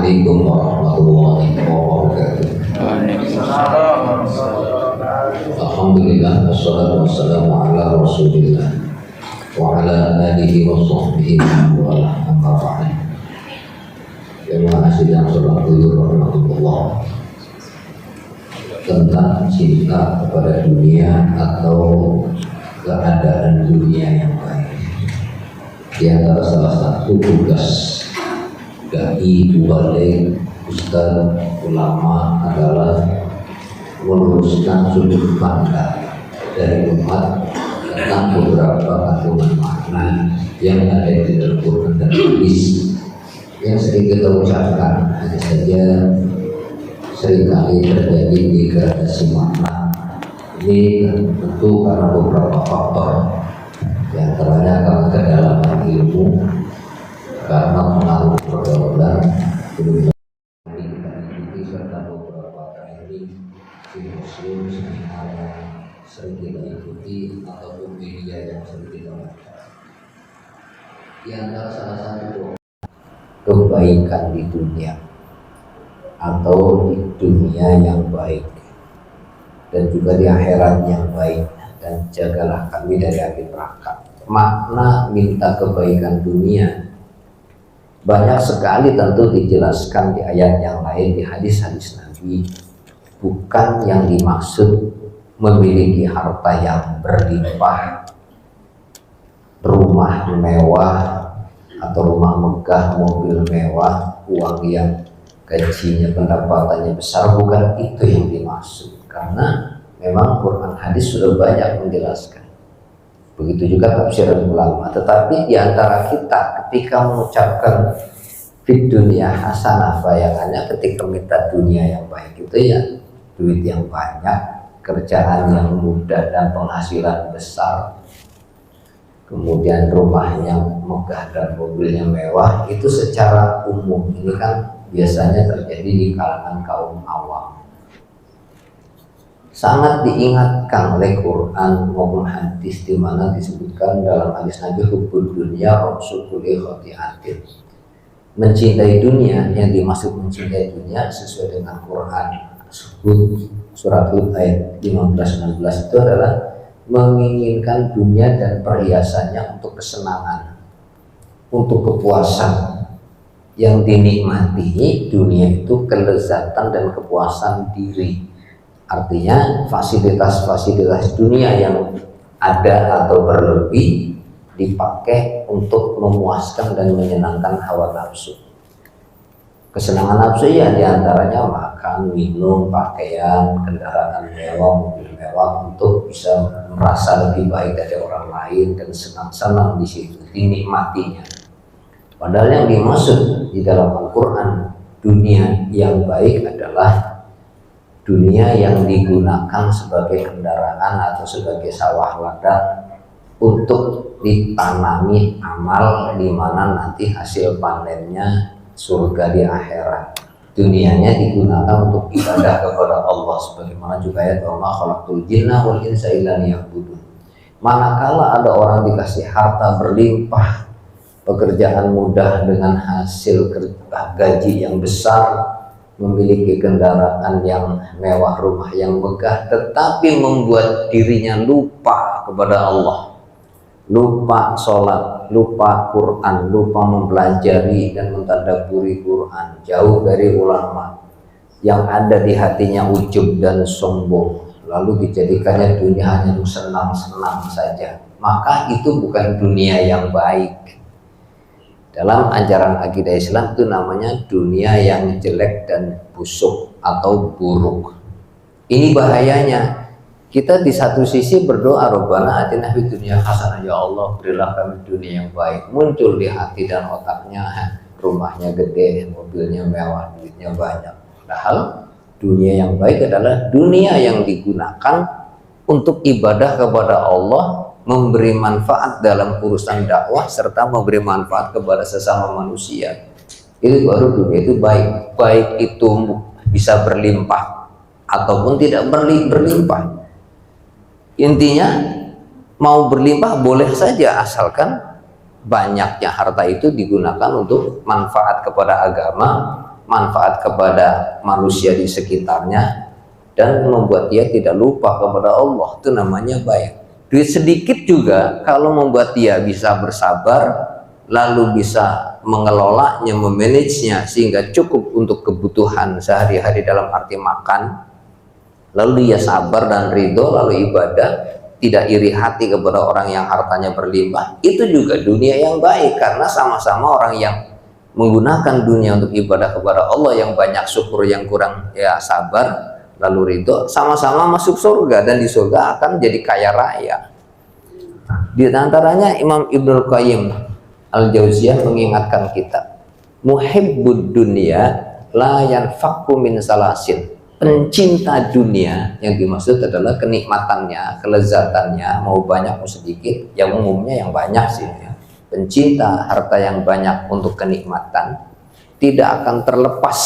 Assalamualaikum warahmatullahi wabarakatuh. Alhamdulillah wassalatu wassalamu ala Rasulillah wa ala alihi wa sahbihi wa ala amma ba'd. Terima kasih dan sallallahu warahmatullah. Tentang cinta kepada dunia atau keadaan dunia yang baik. Di antara salah satu tugas dai, mubaligh, ustaz, ulama adalah meluruskan sudut pandang dari umat tentang beberapa kandungan makna yang ada di dalam Quran dan hadis yang sering kita ucapkan, hanya saja seringkali terjadi degradasi makna. Ini tentu karena beberapa faktor, di antaranya karena kedalaman ilmu, karena pengaruh pergaulan, serta beberapa training di muslim seminar yang sering kita ikuti ataupun media yang sering kita baca. Di antara salah satu kebaikan di dunia atau di dunia yang baik dan juga di akhirat yang baik, dan jagalah kami dari api neraka. Makna minta kebaikan dunia banyak sekali tentu dijelaskan di ayat yang lain, di hadis-hadis Nabi. Bukan yang dimaksud memiliki harta yang berlimpah, rumah mewah atau rumah megah, mobil mewah, uang yang gajinya, pendapatannya besar. Bukan itu yang dimaksud, karena memang Quran hadis sudah banyak menjelaskan. Begitu juga tafsiran ulama. Tetapi di antara kita ketika mengucapkan fid dunya hasanah, bayangannya ketika minta dunia yang baik itu ya duit yang banyak, kerjaan yang mudah dan penghasilan besar, kemudian rumah yang megah dan mobilnya mewah. Itu secara umum. Ini kan biasanya terjadi di kalangan kaum awam. Sangat diingatkan oleh Quran maupun hadis, di mana disebutkan dalam hadis Nabi, hubbud dunya ra'su kulli khati'atin. Mencintai dunia, yang dimaksud mencintai dunia sesuai dengan Quran sebut surat Hud ayat 15-16 itu adalah menginginkan dunia dan perhiasannya untuk kesenangan, untuk kepuasan. Yang dinikmati dunia itu kelezatan dan kepuasan diri. Artinya fasilitas-fasilitas dunia yang ada atau berlebih dipakai untuk memuaskan dan menyenangkan hawa nafsu. Kesenangan nafsu ya diantaranya makan, minum, pakaian, kendaraan mewah, mobil mewah, untuk bisa merasa lebih baik dari orang lain dan senang-senang di situ, dinikmatinya. Padahal yang dimaksud di dalam Al-Quran dunia yang baik adalah dunia yang digunakan sebagai kendaraan atau sebagai sawah ladang untuk ditanami amal, di mana nanti hasil panennya surga di akhirat. Dunianya digunakan untuk ibadah kepada Allah, sebagaimana juga ayat Allah khalaqtul jinna wal insa illa liya'budun. Manakala ada orang dikasih harta berlimpah, pekerjaan mudah dengan hasil gaji yang besar, memiliki kendaraan yang mewah, rumah yang megah, tetapi membuat dirinya lupa kepada Allah, lupa sholat, lupa Quran, lupa mempelajari dan mentadabburi Quran, jauh dari ulama, yang ada di hatinya ujub dan sombong, lalu dijadikannya dunia hanya untuk senang-senang saja, maka itu bukan dunia yang baik. Dalam ajaran akidah Islam itu namanya dunia yang jelek dan busuk atau buruk. Ini bahayanya. Kita di satu sisi berdoa, Rabbana atina fid dunya hasanah, ya Allah berilah kami dunia yang baik. Muncul di hati dan otaknya, rumahnya gede, mobilnya mewah, duitnya banyak. Padahal dunia yang baik adalah dunia yang digunakan untuk ibadah kepada Allah, memberi manfaat dalam urusan dakwah, serta memberi manfaat kepada sesama manusia. Itu baru dunia itu baik. Baik itu bisa berlimpah ataupun tidak berlimpah. Intinya mau berlimpah boleh saja, asalkan banyaknya harta itu digunakan untuk manfaat kepada agama, manfaat kepada manusia di sekitarnya dan membuat dia tidak lupa kepada Allah, itu namanya baik. Duit sedikit juga kalau membuat dia bisa bersabar, lalu bisa mengelolanya, memanagenya sehingga cukup untuk kebutuhan sehari-hari dalam arti makan, lalu dia sabar dan ridho, lalu ibadah, tidak iri hati kepada orang yang hartanya berlimpah, itu juga dunia yang baik, karena sama-sama orang yang menggunakan dunia untuk ibadah kepada Allah, yang banyak syukur, yang kurang ya sabar, lalu ridho, sama-sama masuk surga, dan di surga akan jadi kaya raya. Di antaranya Imam Ibnul Qayyim Al-Jauziyah mengingatkan kita, muhibbud dunya la yanfaqu min salasin. Pencinta dunia yang dimaksud adalah kenikmatannya, kelezatannya, mau banyak mau sedikit, yang umumnya yang banyak sih ya. Pencinta harta yang banyak untuk kenikmatan tidak akan terlepas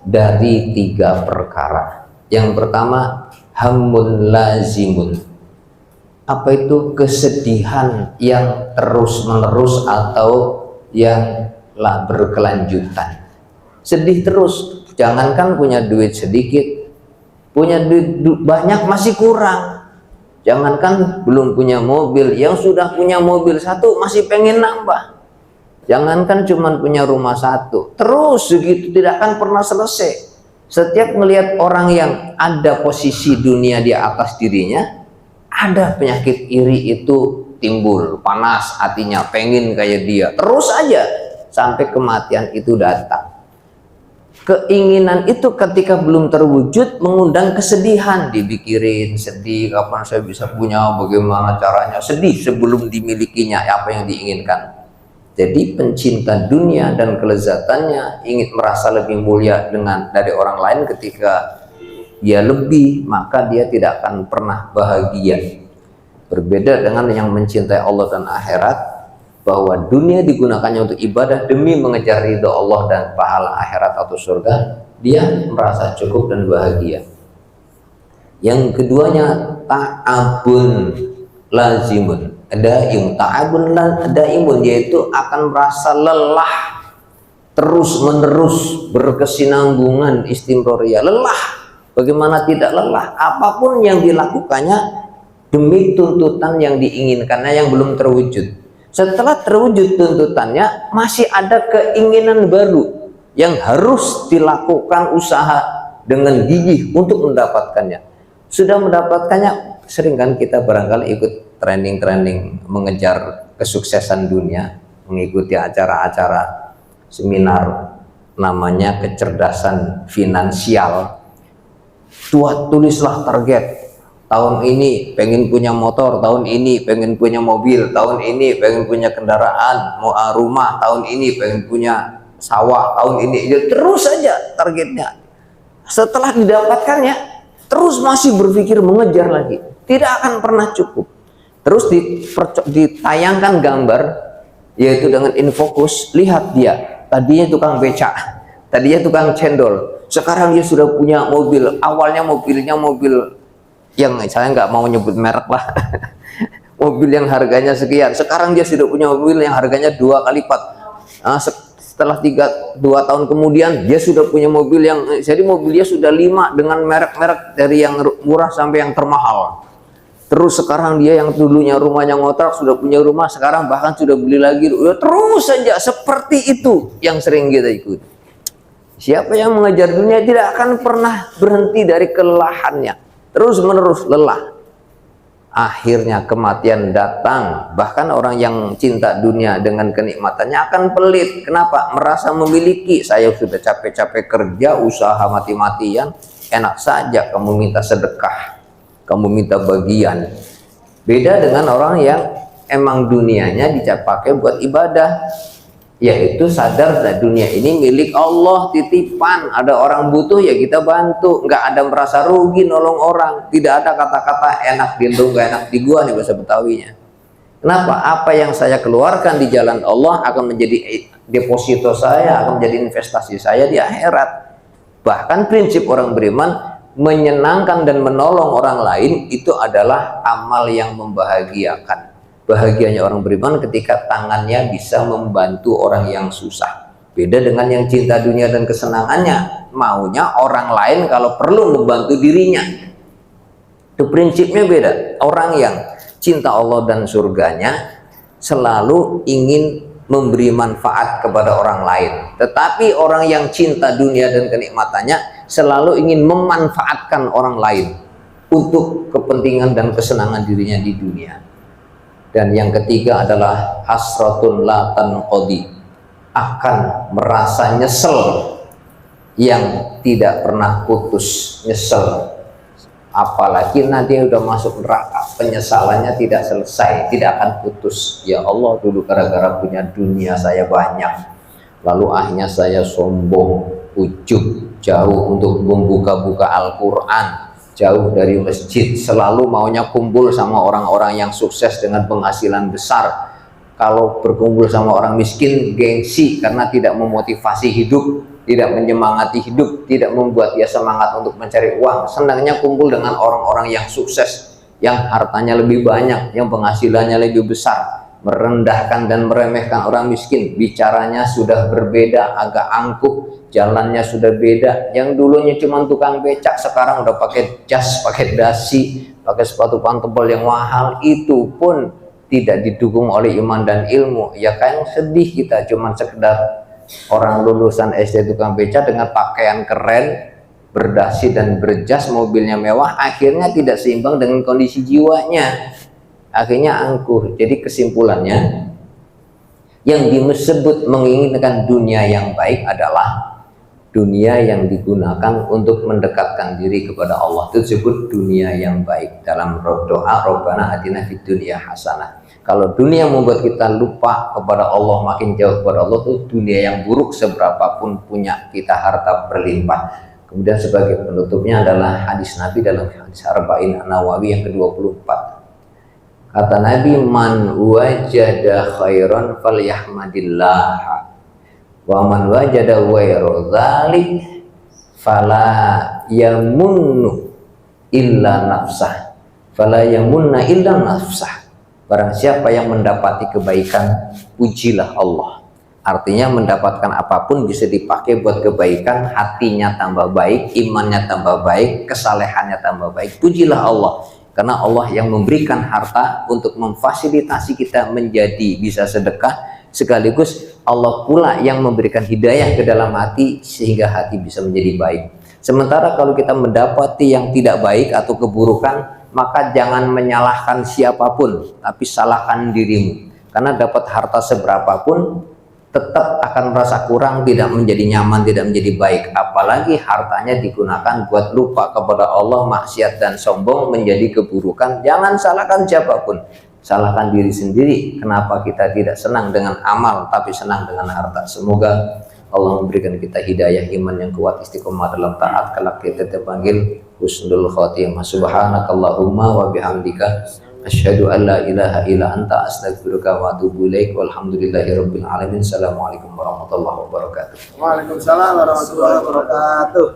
dari 3 perkara. Yang pertama, hammun lazimun. Apa itu? Kesedihan yang terus-menerus atau yang berkelanjutan. Sedih terus. Jangankan punya duit sedikit, punya duit banyak masih kurang. Jangankan belum punya mobil, yang sudah punya mobil 1 masih pengen nambah. Jangankan cuma punya rumah 1, terus segitu tidak akan pernah selesai. Setiap melihat orang yang ada posisi dunia di atas dirinya, ada penyakit iri itu timbul, panas hatinya, pengen kayak dia, terus aja sampai kematian itu datang. Keinginan itu ketika belum terwujud mengundang kesedihan, dipikirin sedih, kapan saya bisa punya, bagaimana caranya, sedih sebelum dimilikinya apa yang diinginkan. Jadi pencinta dunia dan kelezatannya ingin merasa lebih mulia dari orang lain, ketika dia lebih maka dia tidak akan pernah bahagia. Berbeda dengan yang mencintai Allah dan akhirat, bahwa dunia digunakannya untuk ibadah demi mengejar ridho Allah dan pahala akhirat atau surga, dia merasa cukup dan bahagia. Yang keduanya, ta'abun lazimun daim. Ta'abun daimun, yaitu akan merasa lelah terus menerus, berkesinambungan, istimroriyah, lelah. Bagaimana tidak lelah? Apapun yang dilakukannya demi tuntutan yang diinginkannya yang belum terwujud. Setelah terwujud tuntutannya, masih ada keinginan baru yang harus dilakukan usaha dengan gigih untuk mendapatkannya. Sudah mendapatkannya, sering kan kita barangkali ikut training-training mengejar kesuksesan dunia, mengikuti acara-acara seminar namanya kecerdasan finansial. Tulislah target. Tahun ini pengen punya motor, tahun ini pengen punya mobil, tahun ini pengen punya kendaraan, rumah, tahun ini pengen punya sawah, tahun ini, ya terus saja targetnya. Setelah didapatkannya, terus masih berpikir mengejar lagi, tidak akan pernah cukup. Terus ditayangkan gambar, yaitu dengan infocus, lihat dia, tadinya tukang becak, tadinya tukang cendol, sekarang dia sudah punya mobil. Awalnya mobilnya mobil yang saya nggak mau nyebut merek lah, mobil yang harganya sekian, sekarang dia sudah punya mobil yang harganya 2 kali lipat. Setelah 2 tahun kemudian dia sudah punya mobil yang, jadi mobilnya sudah 5 dengan merek-merek dari yang murah sampai yang termahal. Terus sekarang dia yang dulunya rumahnya ngontrak sudah punya rumah, sekarang bahkan sudah beli lagi. Terus saja seperti itu yang sering kita ikuti. Siapa yang mengejar dunia tidak akan pernah berhenti dari kelelahannya, terus menerus lelah. Akhirnya kematian datang. Bahkan orang yang cinta dunia dengan kenikmatannya akan pelit. Kenapa? Merasa memiliki. Saya sudah capek-capek kerja, usaha mati-matian, enak saja kamu minta sedekah, kamu minta bagian. Beda dengan orang yang emang dunianya dipakai buat ibadah, yaitu sadar bahwa dunia ini milik Allah, titipan. Ada orang butuh ya kita bantu, nggak ada merasa rugi nolong orang. Tidak ada kata-kata enak di lu, nggak enak di gua nih bahasa Betawinya. Kenapa? Apa yang saya keluarkan di jalan Allah akan menjadi deposito saya, akan menjadi investasi saya di akhirat. Bahkan prinsip orang beriman, menyenangkan dan menolong orang lain itu adalah amal yang membahagiakan. Bahagianya orang beriman ketika tangannya bisa membantu orang yang susah. Beda dengan yang cinta dunia dan kesenangannya, maunya orang lain kalau perlu membantu dirinya. Itu prinsipnya beda. Orang yang cinta Allah dan surganya selalu ingin memberi manfaat kepada orang lain. Tetapi orang yang cinta dunia dan kenikmatannya selalu ingin memanfaatkan orang lain untuk kepentingan dan kesenangan dirinya di dunia. Dan yang ketiga adalah hasratun la tanqadi, akan merasa nyesel yang tidak pernah putus. Nyesel, apalagi nanti udah masuk neraka, penyesalannya tidak selesai, tidak akan putus. Ya Allah, dulu gara-gara punya dunia saya banyak, lalu akhirnya saya sombong, ujub, jauh untuk membuka-buka Al-Quran, jauh dari masjid, selalu maunya kumpul sama orang-orang yang sukses dengan penghasilan besar. Kalau berkumpul sama orang miskin, gengsi karena tidak memotivasi hidup, tidak menyemangati hidup, tidak membuat dia semangat untuk mencari uang. Senangnya kumpul dengan orang-orang yang sukses, yang hartanya lebih banyak, yang penghasilannya lebih besar. Merendahkan dan meremehkan orang miskin, bicaranya sudah berbeda, agak angkuh, jalannya sudah beda. Yang dulunya cuma tukang becak, sekarang udah pakai jas, pakai dasi, pakai sepatu pantebel yang mahal. Itu pun tidak didukung oleh iman dan ilmu. Ya kan sedih kita, cuma sekedar orang lulusan SD tukang beca dengan pakaian keren, berdasi dan berjas, mobilnya mewah, akhirnya tidak seimbang dengan kondisi jiwanya, akhirnya angkuh. Jadi kesimpulannya, yang disebut menginginkan dunia yang baik adalah dunia yang digunakan untuk mendekatkan diri kepada Allah. Itu disebut dunia yang baik. Dalam doa Rabbana atina fid dunya hasanah. Kalau dunia membuat kita lupa kepada Allah, makin jauh kepada Allah, itu dunia yang buruk seberapapun punya kita harta berlimpah. Kemudian sebagai penutupnya adalah hadis Nabi dalam hadis Arba'in An-Nawawi yang ke-24. Kata Nabi, man wajada khairan falyahmadillah, wa man wajada ghairu dzalik fala yamunnu illa nafsah, fala yamunna illa nafsah. Barang siapa yang mendapati kebaikan, pujilah Allah. Artinya mendapatkan apapun bisa dipakai buat kebaikan, hatinya tambah baik, imannya tambah baik, kesalehannya tambah baik, pujilah Allah. Karena Allah yang memberikan harta untuk memfasilitasi kita menjadi bisa sedekah, sekaligus Allah pula yang memberikan hidayah ke dalam hati sehingga hati bisa menjadi baik. Sementara kalau kita mendapati yang tidak baik atau keburukan, maka jangan menyalahkan siapapun, tapi salahkan dirimu. Karena dapat harta seberapapun, tetap akan merasa kurang, tidak menjadi nyaman, tidak menjadi baik. Apalagi hartanya digunakan buat lupa kepada Allah, maksiat dan sombong, menjadi keburukan. Jangan salahkan siapapun, salahkan diri sendiri. Kenapa kita tidak senang dengan amal, tapi senang dengan harta? Semoga Allah memberikan kita hidayah iman yang kuat, istiqomah dalam taat, kelak kita terpanggil husnul khotimah. Subhanakallahumma wa bihamdika asyhadu an la ilaha illa anta astaghfiruka wa atubu ilaik. Walhamdulillahirabbil alamin. Assalamualaikum warahmatullahi wabarakatuh. Waalaikumsalam warahmatullahi wabarakatuh.